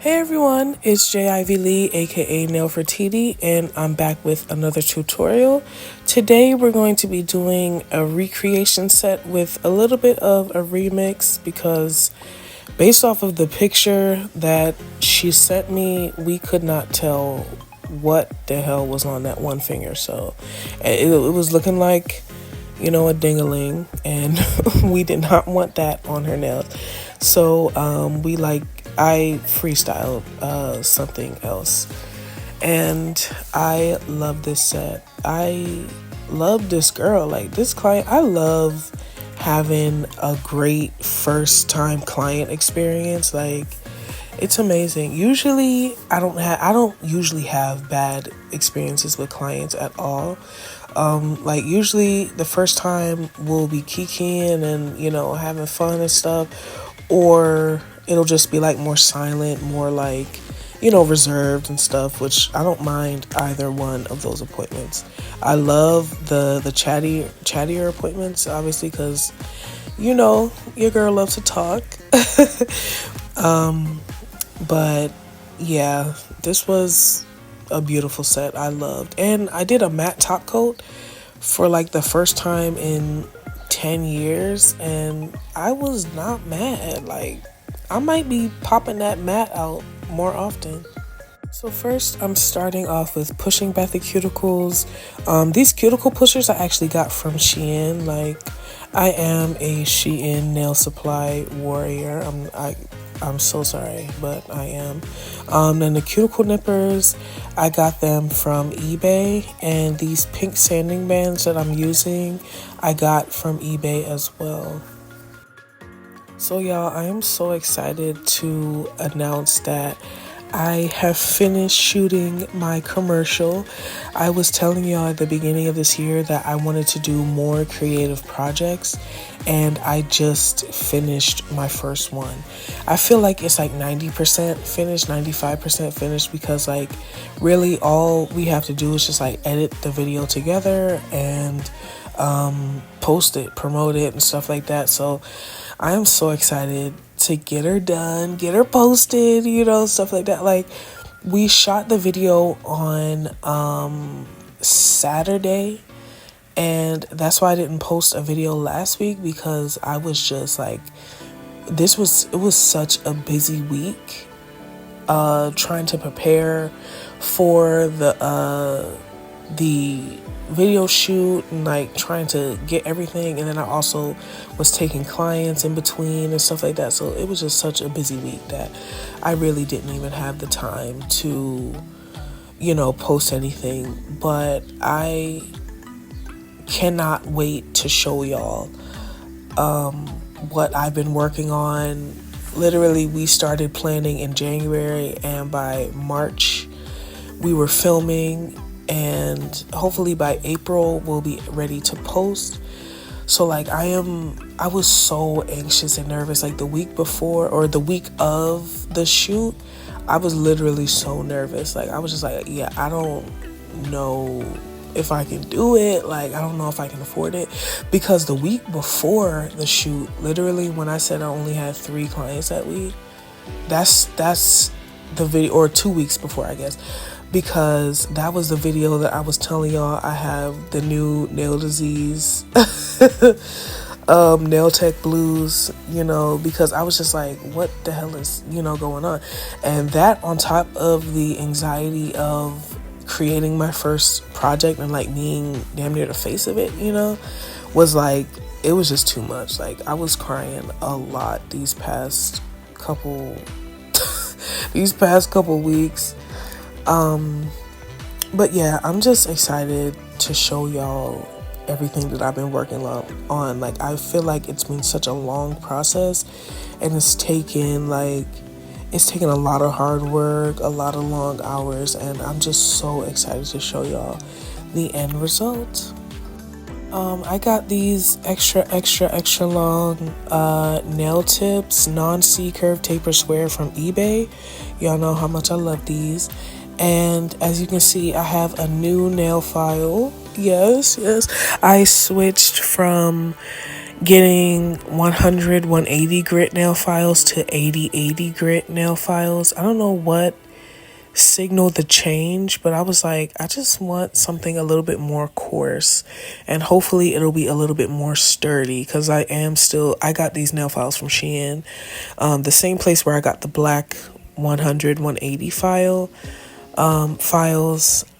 Hey everyone, it's J.I.V. Lee, aka Nail for TD, and I'm back with another tutorial. Today we're going to be doing a recreation set with a little bit of a remix because based off of the picture that she sent me, we could not tell what the hell was on that one finger. So it was looking like, a ding-a-ling, and we did not want that on her nails. So I freestyled something else, and I love this set. I love this girl, like this client. I love having a great first time client experience. Like, it's amazing. Usually I don't usually have bad experiences with clients at all. Usually the first time we'll be kikiing and, having fun and stuff, or it'll just be like more silent, more like, reserved and stuff, which I don't mind either one of those appointments. I love the chattier appointments, obviously, because, your girl loves to talk. But yeah, this was a beautiful set. I loved, and I did a matte top coat for like the first time in 10 years, and I was not mad. Like, I might be popping that matte out more often. So first, I'm starting off with pushing back the cuticles. These cuticle pushers I actually got from Shein. Like, I am a Shein nail supply warrior. I'm so sorry, but I am. Then the cuticle nippers, I got them from eBay, and these pink sanding bands that I'm using, I got from eBay as well. So y'all, I am so excited to announce that I have finished shooting my commercial. I was telling y'all at the beginning of this year that I wanted to do more creative projects, and I just finished my first one. I feel like it's like 90% finished, 95% finished, because like really all we have to do is just like edit the video together and post it, promote it and stuff like that. So I am so excited to get her done, get her posted, stuff like that. Like, we shot the video on Saturday, and that's why I didn't post a video last week, because I was just like, it was such a busy week trying to prepare for the video shoot and like trying to get everything, and then I also was taking clients in between and stuff like that. So it was just such a busy week that I really didn't even have the time to post anything. But I cannot wait to show y'all what I've been working on. Literally, we started planning in January, and by March we were filming, and hopefully by April we'll be ready to post. So like I was so anxious and nervous. Like the week before, or the week of the shoot, I was literally so nervous. Like I was just like, yeah, I don't know if I can do it. Like, I don't know if I can afford it, because the week before the shoot, literally when I said I only had 3 clients that week, that's the video, or 2 weeks before, I guess, because that was the video that I was telling y'all I have the new nail disease, nail tech blues, because I was just like, what the hell is, going on? And that, on top of the anxiety of creating my first project and like being damn near the face of it, was like, it was just too much. Like, I was crying a lot these past couple weeks. But yeah, I'm just excited to show y'all everything that I've been working on. Like, I feel like it's been such a long process, and it's taken a lot of hard work, a lot of long hours, and I'm just so excited to show y'all the end result. I got these extra long nail tips, non-C-curve tapered square from eBay. Y'all know how much I love these. And as you can see, I have a new nail file. Yes, I switched from getting 100 180 grit nail files to 80 grit nail files. I don't know what signaled the change, but I was like, I just want something a little bit more coarse, and hopefully it'll be a little bit more sturdy, because I got these nail files from Shein, the same place where I got the black 100 180 files,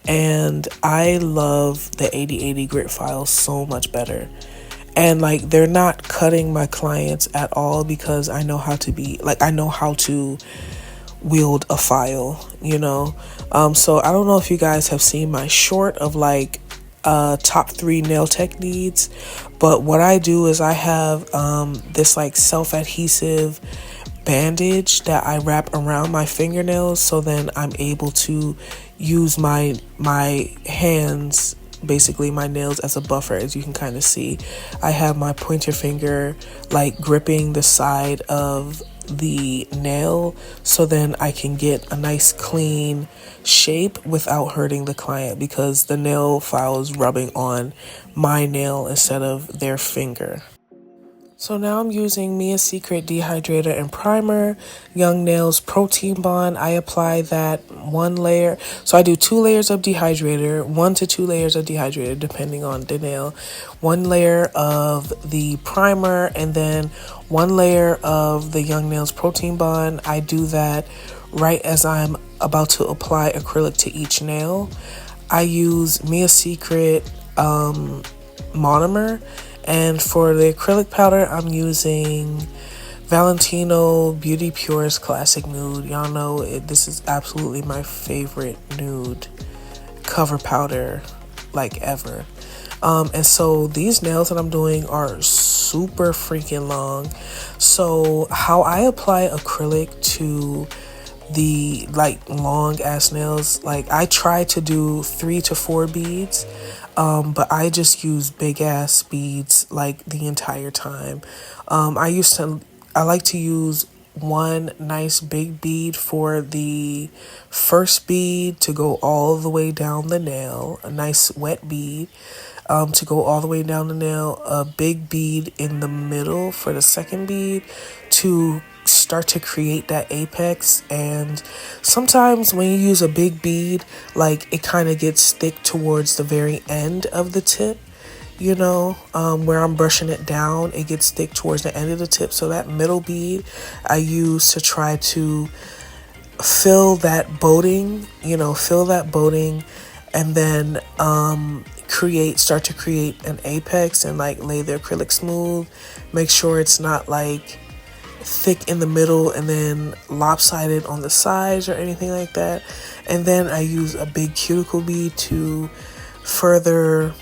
and I love the 80 grit files so much better. And like, they're not cutting my clients at all, because I know how to wield a file, you know. So I don't know if you guys have seen my short of like top 3 nail tech needs, but what I do is I have this like self-adhesive bandage that I wrap around my fingernails, so then I'm able to use my hands, basically my nails, as a buffer. As you can kind of see, I have my pointer finger like gripping the side of the nail, so then I can get a nice clean shape without hurting the client, because the nail file is rubbing on my nail instead of their finger. So now I'm using Mia Secret Dehydrator and Primer, Young Nails Protein Bond. I apply that one layer. So I do 2 layers of dehydrator, 1 to 2 layers of dehydrator, depending on the nail. 1 layer of the primer, and then 1 layer of the Young Nails Protein Bond. I do that right as I'm about to apply acrylic to each nail. I use Mia Secret monomer. And for the acrylic powder, I'm using Valentino Beauty Purist Classic Nude. Y'all know this is absolutely my favorite nude cover powder like ever. And so these nails that I'm doing are super freaking long. So how I apply acrylic to the like long ass nails, like I try to do 3 to 4 beads, but I just use big ass beads like the entire time. I like to use one nice big bead for the first bead to go all the way down the nail, a nice wet bead to go all the way down the nail, a big bead in the middle for the second bead to start to create that apex. And sometimes when you use a big bead, like it kind of gets thick towards the very end of the tip, you know, where I'm brushing it down, it gets thick towards the end of the tip. So that middle bead I use to try to fill that boating, and then start to create an apex and like lay the acrylic smooth. Make sure it's not like thick in the middle and then lopsided on the sides or anything like that. And then I use a big cuticle bead to further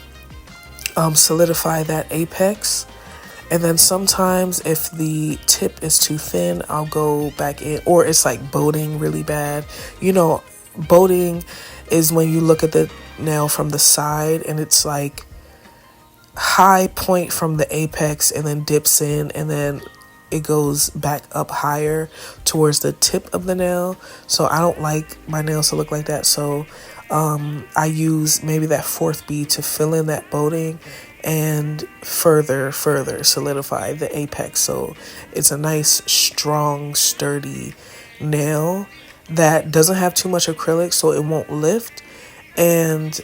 solidify that apex. And then sometimes if the tip is too thin, I'll go back in, or it's like boating really bad. You know, boating is when you look at the nail from the side and it's like high point from the apex and then dips in, and then it goes back up higher towards the tip of the nail. So I don't like my nails to look like that. So I use maybe that 4th bead to fill in that boating and further solidify the apex. So it's a nice, strong, sturdy nail that doesn't have too much acrylic, so it won't lift, and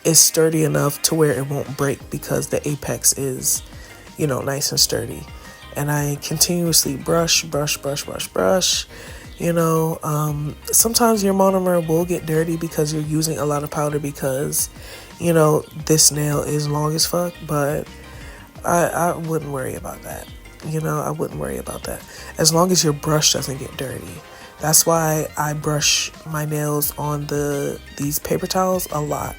is sturdy enough to where it won't break because the apex is, nice and sturdy. And I continuously brush. Sometimes your monomer will get dirty because you're using a lot of powder, because, this nail is long as fuck, but I wouldn't worry about that. I wouldn't worry about that. As long as your brush doesn't get dirty. That's why I brush my nails on these paper towels a lot.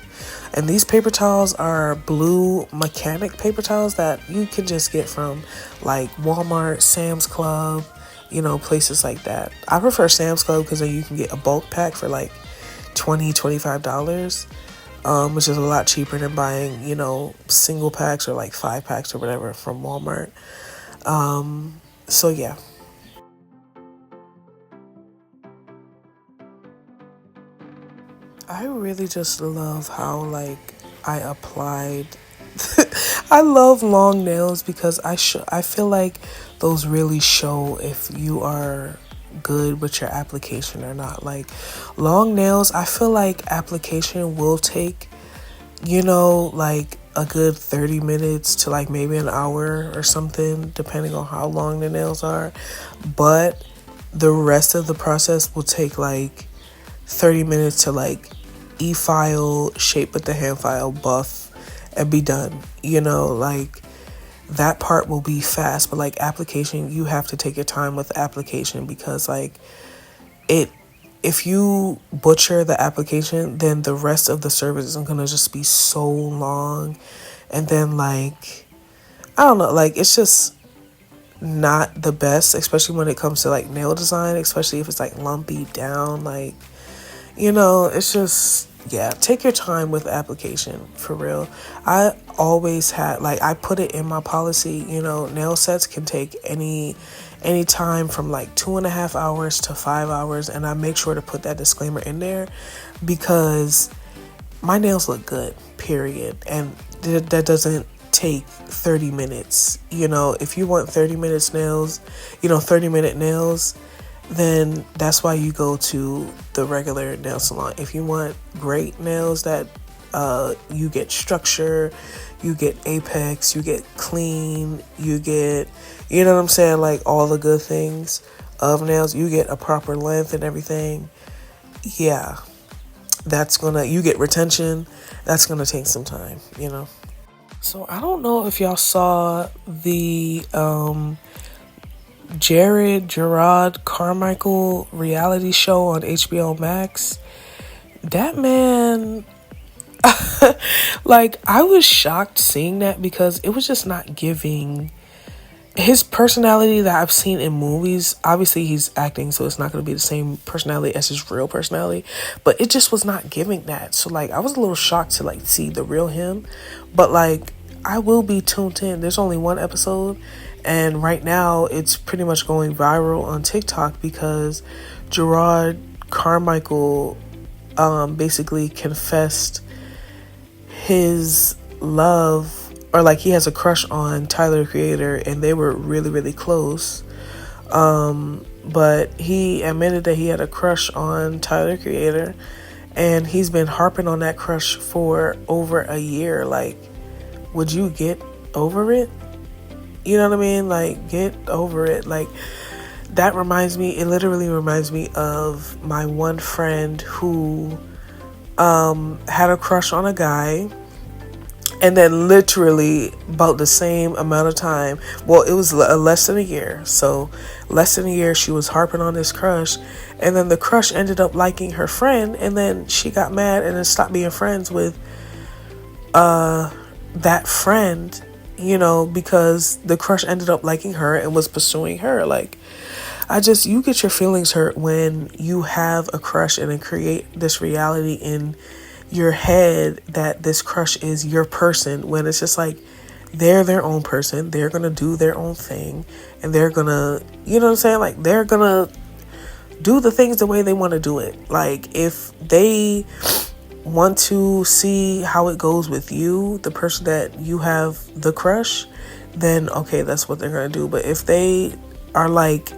And these paper towels are blue mechanic paper towels that you can just get from like Walmart, Sam's Club, places like that. I prefer Sam's Club because then you can get a bulk pack for like $25, which is a lot cheaper than buying, single packs or like 5 packs or whatever from Walmart. So yeah. I really just love how like I applied I love long nails because I feel like those really show if you are good with your application or not. Like long nails, I feel like application will take, like a good 30 minutes to like maybe an hour or something, depending on how long the nails are. But the rest of the process will take like 30 minutes to like e-file, shape with the hand file, buff, and be done. Like that part will be fast, but like application, you have to take your time with the application because like it if you butcher the application, then the rest of the service is gonna just be so long. And then like I don't know, like it's just not the best, especially when it comes to like nail design, especially if it's like lumpy down, like it's just, yeah, take your time with the application for real. I always had, like, I put it in my policy, nail sets can take any time from like 2.5 hours to 5 hours. And I make sure to put that disclaimer in there because my nails look good, period. And that doesn't take 30 minutes. If you want 30 minute nails, then that's why you go to the regular nail salon. If you want great nails that you get structure, you get apex, you get clean, you get, what I'm saying, like all the good things of nails, you get a proper length and everything. Yeah, you get retention. That's gonna take some time. So I don't know if y'all saw the Gerard Carmichael reality show on HBO Max. That man, like, I was shocked seeing that because it was just not giving his personality that I've seen in movies. Obviously, he's acting, so it's not going to be the same personality as his real personality, but it just was not giving that. So, like, I was a little shocked to, like, see the real him, but, like, I will be tuned in. There's only one episode, and right now it's pretty much going viral on TikTok because Gerard Carmichael basically confessed his love, or like he has a crush on Tyler, the Creator, and they were really, really close. But he admitted that he had a crush on Tyler, the Creator, and he's been harping on that crush for over a year. Like, would you get over it? You know what I mean? Like, get over it. Like, it literally reminds me of my one friend who had a crush on a guy, and then literally about the same amount of time, well, it was less than a year. So less than a year, she was harping on this crush, and then the crush ended up liking her friend, and then she got mad and then stopped being friends with that friend, because the crush ended up liking her and was pursuing her. Like, you get your feelings hurt when you have a crush and then create this reality in your head that this crush is your person, when it's just like they're their own person, they're gonna do their own thing, and they're gonna, you know what I'm saying, like they're gonna do the things the way they want to do it. Like, if they want to see how it goes with you, the person that you have the crush, then okay, that's what they're gonna do. But if they are like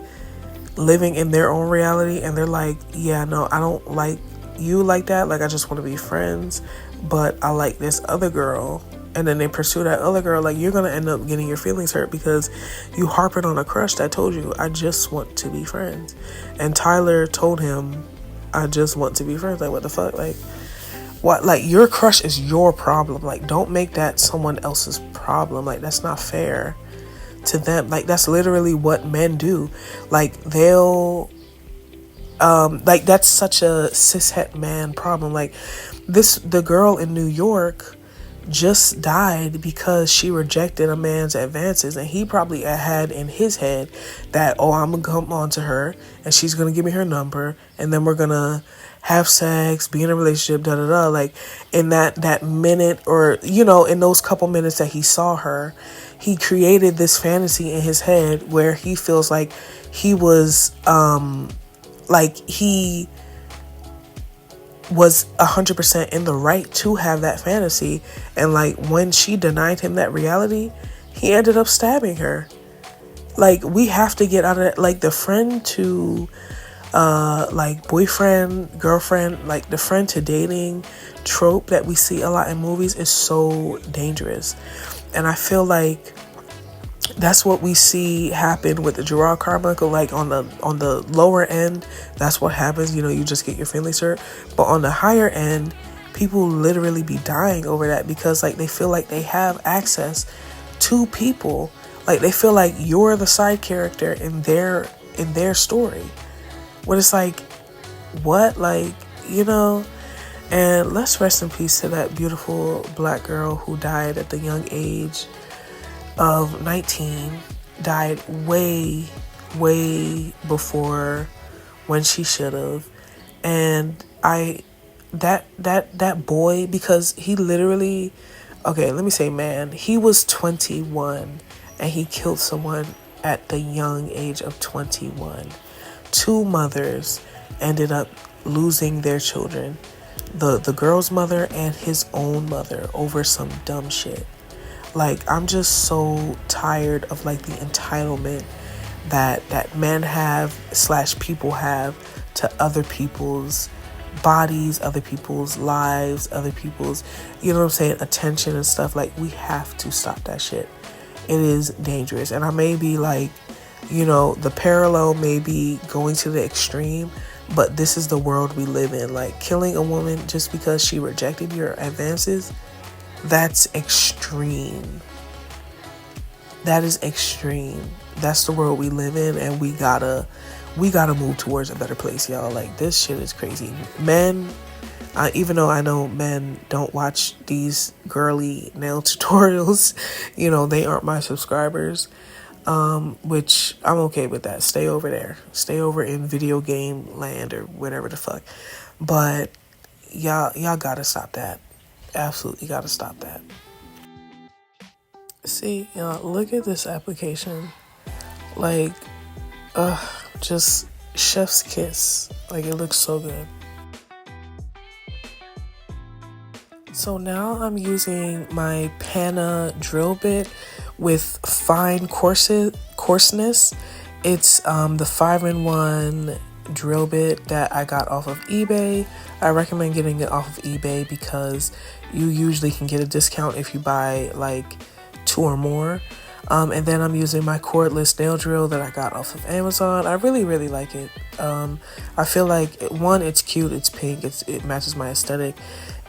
living in their own reality and they're like, yeah, no, I don't like you like that, like I just want to be friends, but I like this other girl, and then they pursue that other girl, like you're gonna end up getting your feelings hurt because you harping on a crush that told you, I just want to be friends. And Tyler told him, I just want to be friends. Like, what the fuck? Like, what? Like, your crush is your problem. Like, don't make that someone else's problem. Like, that's not fair to them. Like, that's literally what men do. Like, they'll like, that's such a cishet man problem. Like, the girl in New York just died because she rejected a man's advances, and he probably had in his head that, oh, I'm gonna come on to her and she's gonna give me her number and then we're gonna have sex, be in a relationship, da da da. Like, in that minute, or in those couple minutes that he saw her, he created this fantasy in his head where he feels like he was like he was 100% in the right to have that fantasy. And like when she denied him that reality, he ended up stabbing her. Like we have to get out of that. Like the friend to like boyfriend, girlfriend, like the friend to dating trope that we see a lot in movies is so dangerous. And I feel like that's what we see happen with the Gerard Carmichael. Like on the lower end, that's what happens. You know, you just get your feelings hurt. But on the higher end, people literally be dying over that because like they feel like they have access to people. Like they feel like you're the side character in their story. When it's like, what? Like, you know? And let's rest in peace to that beautiful black girl who died at the young age of 19. Died way, way before when she should have. And that boy, because he literally, okay, let me say man, he was 21 and he killed someone at the young age of 21. Two mothers ended up losing their children, the girl's mother and his own mother, over some dumb shit. Like I'm just so tired of like the entitlement that men have / people have to other people's bodies, other people's lives, other people's, you know what I'm saying, attention and stuff. Like we have to stop that shit. It is dangerous. And I may be like, you know, the parallel may be going to the extreme, but this is the world we live in. Like killing a woman just because she rejected your advances, that's extreme. That is extreme. That's the world we live in, and we gotta move towards a better place, y'all. Like this shit is crazy. Men, even though I know men don't watch these girly nail tutorials, you know, they aren't my subscribers. Which I'm okay with that. Stay over there. Stay over in video game land or whatever the fuck. But y'all gotta stop that. Absolutely gotta stop that. See, look at this application. Like, just chef's kiss. Like it looks so good. So now I'm using my Pana drill bit with fine coarseness. It's the 5-in-1 drill bit that I got off of eBay. I recommend getting it off of eBay because you usually can get a discount if you buy like 2 or more. And then I'm using my cordless nail drill that I got off of Amazon. I really, really like it. I feel like, one, it's cute, it's pink, it matches my aesthetic,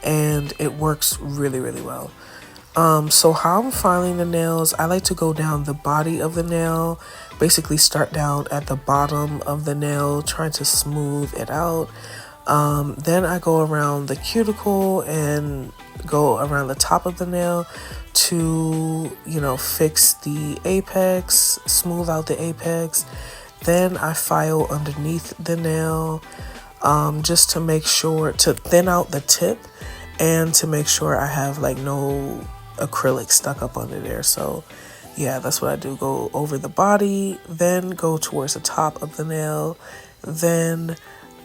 and it works really, really well. So how I'm filing the nails, I like to go down the body of the nail, basically start down at the bottom of the nail, trying to smooth it out. Then I go around the cuticle and go around the top of the nail to, you know, fix the apex, smooth out the apex. Then I file underneath the nail, just to make sure to thin out the tip and to make sure I have like no acrylic stuck up under there. So yeah, that's what I do. Go over the body, then go towards the top of the nail, then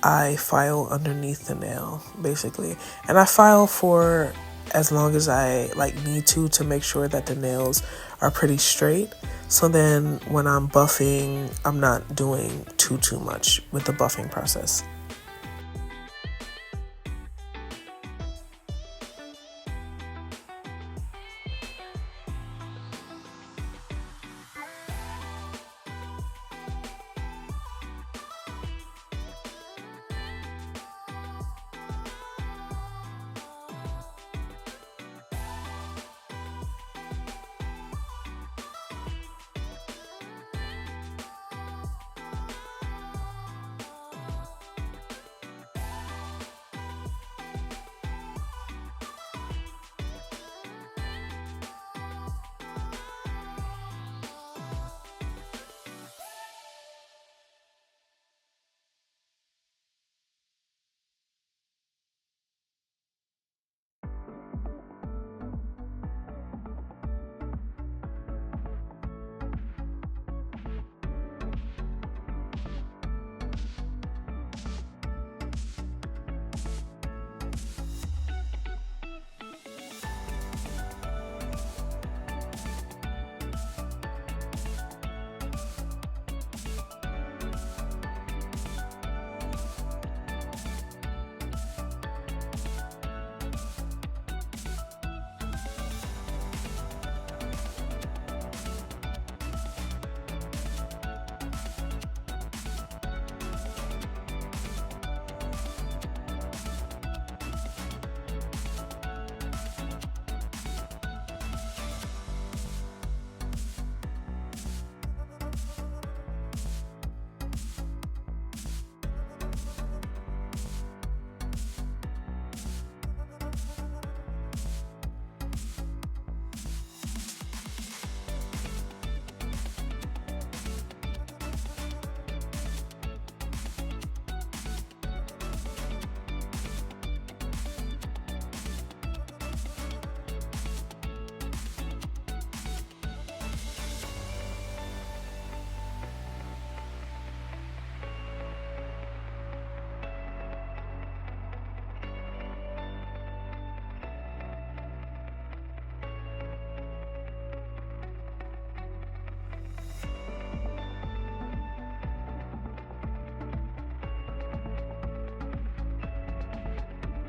I file underneath the nail, basically. And I file for as long as I like need to make sure that the nails are pretty straight. So then when I'm buffing, I'm not doing too much with the buffing process.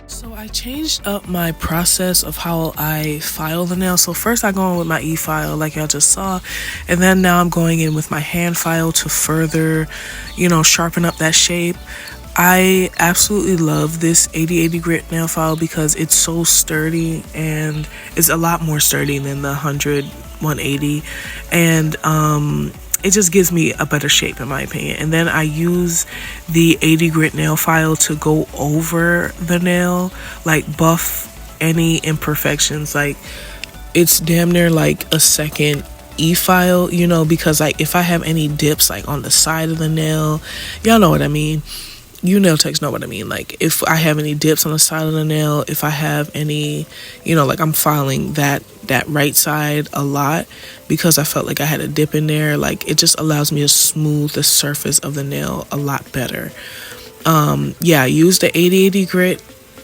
So I changed up my process of how I file the nail. So first I go in with my e-file like y'all just saw, and then now I'm going in with my hand file to further, sharpen up that shape. I absolutely love this 8080 grit nail file because it's so sturdy, and it's a lot more sturdy than the 180, and it just gives me a better shape in my opinion. And then I use the 80 grit nail file to go over the nail, like buff any imperfections. Like it's damn near like a second e-file, because like if I have any dips like on the side of the nail, y'all know what I mean. You nail techs know what I mean. Like if I have any dips on the side of the nail, if I have any, like I'm filing that right side a lot because I felt like I had a dip in there. Like it just allows me to smooth the surface of the nail a lot better. I use the 8080 grit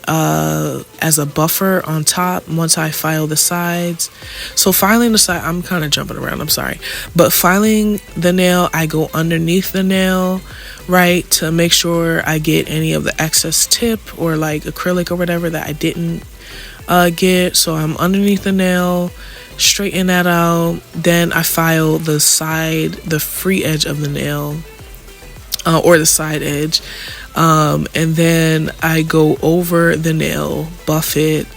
as a buffer on top once I file the sides. So filing the side, I'm kind of jumping around, I'm sorry, but filing the nail, I go underneath the nail, right, to make sure I get any of the excess tip or like acrylic or whatever that I didn't get. So I'm underneath the nail, straighten that out, then I file the side, the free edge of the nail, or the side edge, and then I go over the nail, buff it,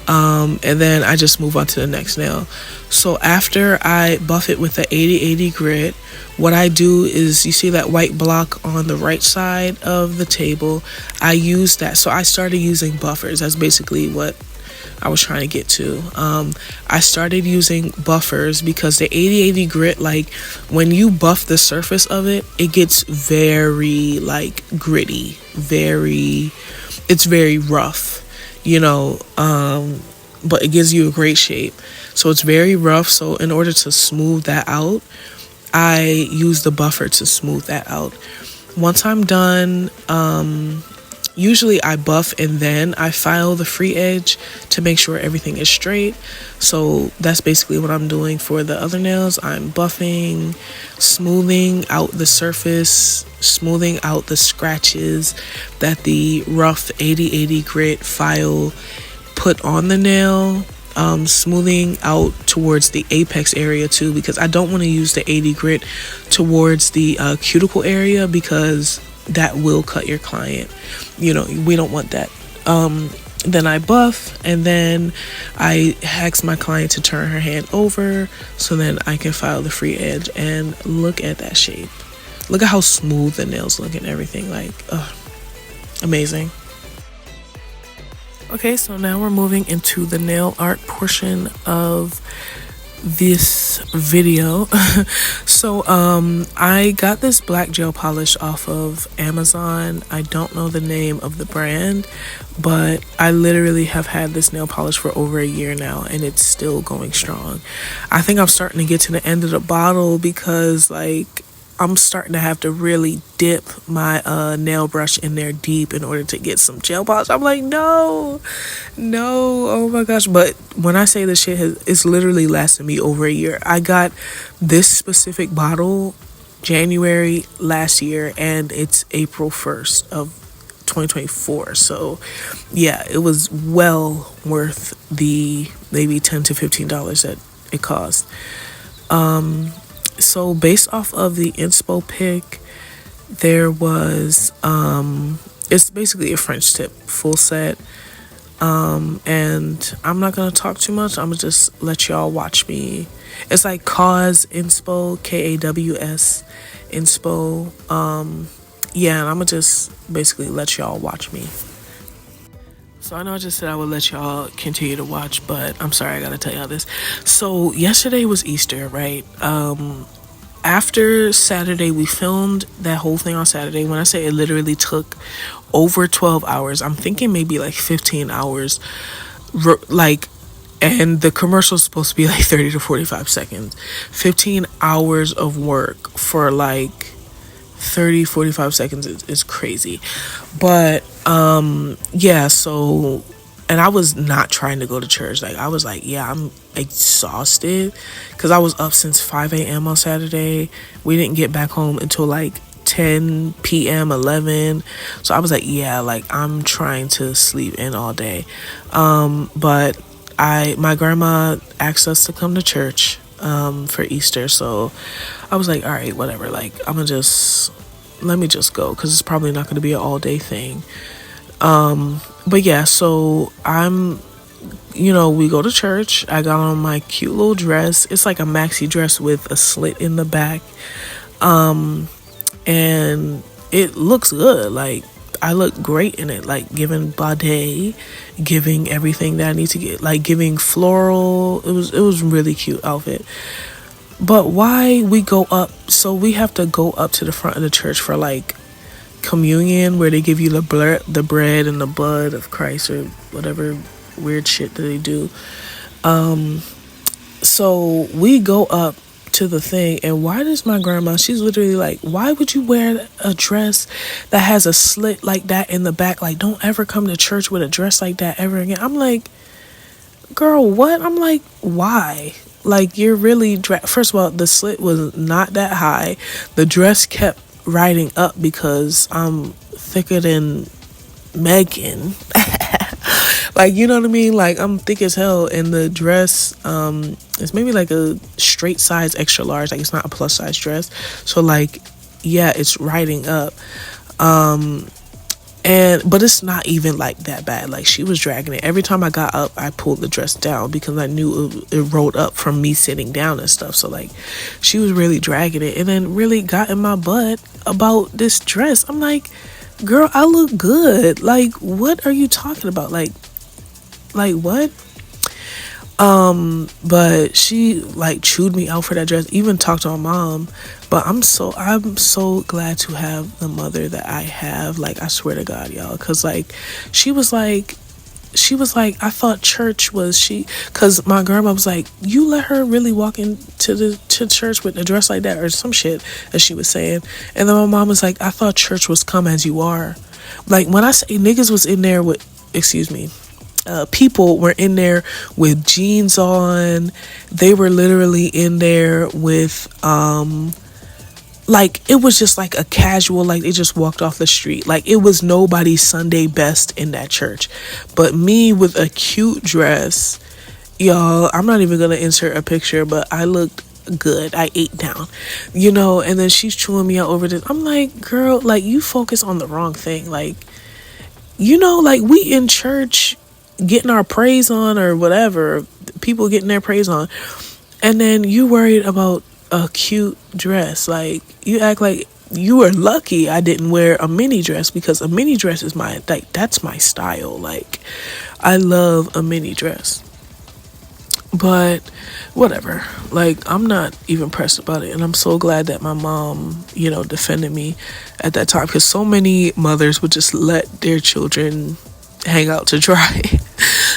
and then I just move on to the next nail. So after I buff it with the 8080 grit, what I do is, you see that white block on the right side of the table, I use that. So I started using buffers. That's basically what I was trying to get to. I started using buffers because the 8080 grit, like when you buff the surface of it, it gets very like gritty, it's very rough, but it gives you a great shape. So it's very rough. So in order to smooth that out, I use the buffer to smooth that out. Once I'm done, usually I buff and then I file the free edge to make sure everything is straight. So that's basically what I'm doing for the other nails. I'm buffing, smoothing out the surface, smoothing out the scratches that the rough 8080 grit file put on the nail. Smoothing out towards the apex area too, because I don't want to use the 80 grit towards the cuticle area because that will cut your client. We don't want that. Then I buff, and then I ask my client to turn her hand over so then I can file the free edge. And look at that shape. Look at how smooth the nails look and everything. Like, amazing. Okay, so now we're moving into the nail art portion of this video. So I got this black gel polish off of Amazon. I don't know the name of the brand, but I literally have had this nail polish for over a year now, and it's still going strong. I think I'm starting to get to the end of the bottle because like I'm starting to have to really dip my nail brush in there deep in order to get some gel polish. I'm like, no, oh my gosh. But when I say this shit it's literally lasted me over a year. I got this specific bottle January last year, and it's April 1st of 2024. So yeah, it was well worth the maybe $10 to $15 that it cost. So based off of the inspo pic, there was it's basically a French tip full set, and I'm not gonna talk too much. I'm gonna just let y'all watch me. It's like Kaws inspo, KAWS inspo. And I'm gonna just basically let y'all watch me. So I know I just said I would let y'all continue to watch, but I'm sorry, I gotta tell y'all this. So yesterday was Easter, right? After Saturday, we filmed that whole thing on Saturday. When I say it literally took over 12 hours, I'm thinking maybe like 15 hours. And the commercial is supposed to be like 30 to 45 seconds. 15 hours of work for like 30-45 seconds is crazy. But so, and I was not trying to go to church. Like I was like, yeah, I'm exhausted because I was up since 5 a.m. on Saturday. We didn't get back home until like 10 p.m., 11. So I was like, yeah, like I'm trying to sleep in all day. But my grandma asked us to come to church for Easter. So I was like, all right, whatever. Like, let me just go because it's probably not going to be an all day thing. But yeah, so we go to church. I got on my cute little dress. It's like a maxi dress with a slit in the back. And it looks good. Like, I look great in it, like giving body, giving everything that I need to get, like giving floral. It was really cute outfit. But why we go up? So we have to go up to the front of the church for like communion, where they give you the bread and the blood of Christ or whatever weird shit that they do. So we go up to the thing, and why does my grandma, she's literally like, why would you wear a dress that has a slit like that in the back? Like, don't ever come to church with a dress like that ever again. I'm like, girl, what? I'm like, why? Like, you're really first of all, the slit was not that high. The dress kept riding up because I'm thicker than Megan. Like, you know what I mean? Like, I'm thick as hell, and the dress is maybe like a straight size extra large. Like, it's not a plus size dress. So like, yeah, it's riding up. But it's not even like that bad. Like, she was dragging it. Every time I got up, I pulled the dress down because I knew it rolled up from me sitting down and stuff. So like, she was really dragging it, and then really got in my butt about this dress. I'm like, girl, I look good. Like, what are you talking about? Like what? But she like chewed me out for that dress, even talked to my mom. But I'm so glad to have the mother that I have. Like, I swear to God, y'all. Cause like, she was like, I thought church was cause my grandma was like, you let her really walk into to church with a dress like that or some shit, as she was saying. And then my mom was like, I thought church was come as you are. Like, when I say niggas was in there with, people were in there with jeans on. They were literally in there with like, it was just like a casual, like they just walked off the street. Like, it was nobody's Sunday best in that church. But me with a cute dress, y'all, I'm not even gonna insert a picture, but I looked good. I ate down, and then she's chewing me out over this. I'm like, girl, like, you focus on the wrong thing. Like, like, we in church getting our praise on or whatever, people getting their praise on, and then you worried about a cute dress. Like, you act like you were lucky I didn't wear a mini dress, because a mini dress is that's my style. Like, I love a mini dress. But whatever, like, I'm not even pressed about it, and I'm so glad that my mom defended me at that time, because so many mothers would just let their children hang out to dry.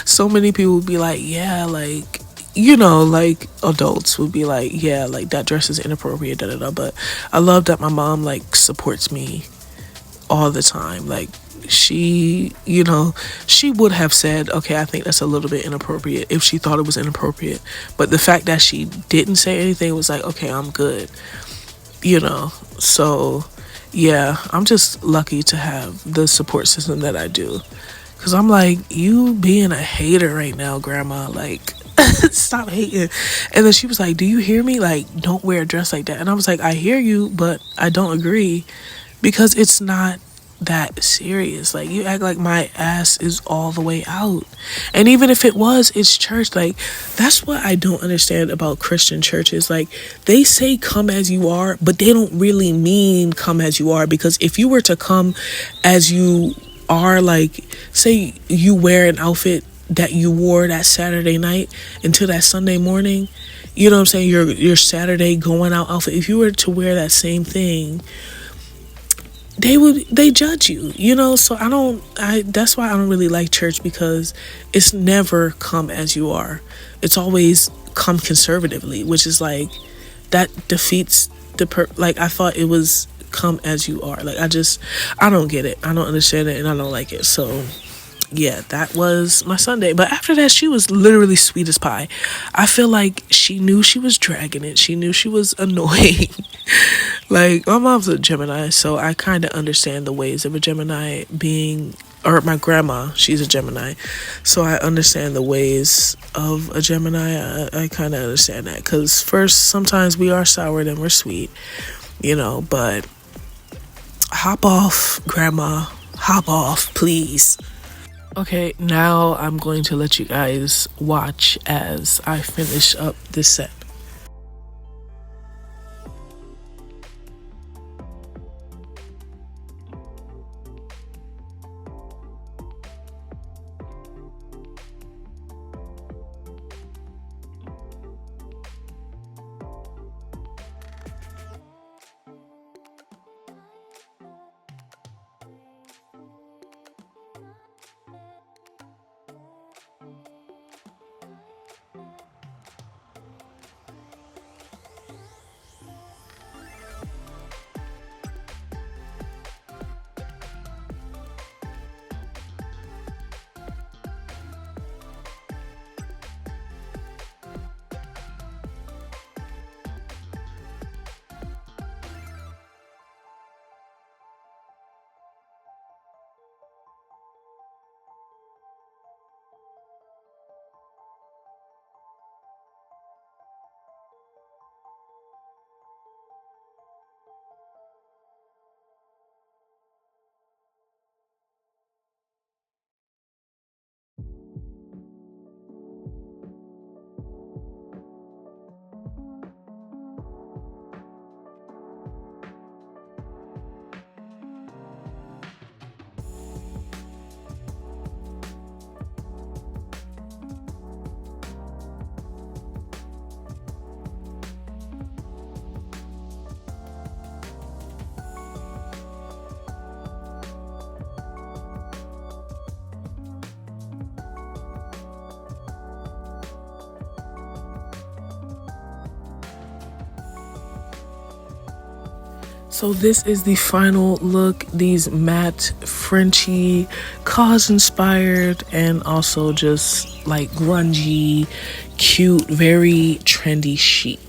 So many people would be like, yeah, like, like, adults would be like, yeah, like, that dress is inappropriate, da da da. But I love that my mom like supports me all the time. Like, she would have said, okay, I think that's a little bit inappropriate, if she thought it was inappropriate. But the fact that she didn't say anything was like, okay, I'm good. So yeah, I'm just lucky to have the support system that I do. Cause I'm like, you being a hater right now, grandma, like, stop hating. And then she was like, do you hear me? Like, don't wear a dress like that. And I was like, I hear you, but I don't agree, because it's not that serious. Like, you act like my ass is all the way out. And even if it was, it's church. Like, that's what I don't understand about Christian churches. Like, they say come as you are, but they don't really mean come as you are. Because if you were to come as you are, like, say you wear an outfit that you wore that Saturday night until that Sunday morning, you know what I'm saying, your Saturday going out outfit, if you were to wear that same thing, they judge you, so that's why I don't really like church, because it's never come as you are. It's always come conservatively, which is like, that defeats like, I thought it was come as you are. Like, I don't get it. I don't understand it, and I don't like it. So yeah, that was my Sunday. But after that, she was literally sweet as pie. I feel like she knew she was dragging it. She knew she was annoying. Like, my mom's a Gemini, so I kind of understand the ways of a Gemini being, or my grandma, she's a Gemini. So I understand the ways of a Gemini. I kind of understand that. Because first, sometimes we are sour, then we're sweet, but hop off, grandma. Hop off, please. Okay, now I'm going to let you guys watch as I finish up this set. So this is the final look. These matte Frenchy cause inspired and also just like grungy, cute, very trendy chic.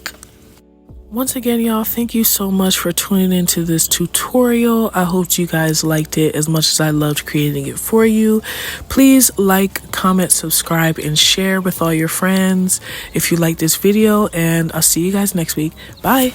Once again, y'all, thank you so much for tuning into this tutorial. I hope you guys liked it as much as I loved creating it for you. Please like, comment, subscribe, and share with all your friends if you like this video, and I'll see you guys next week. Bye.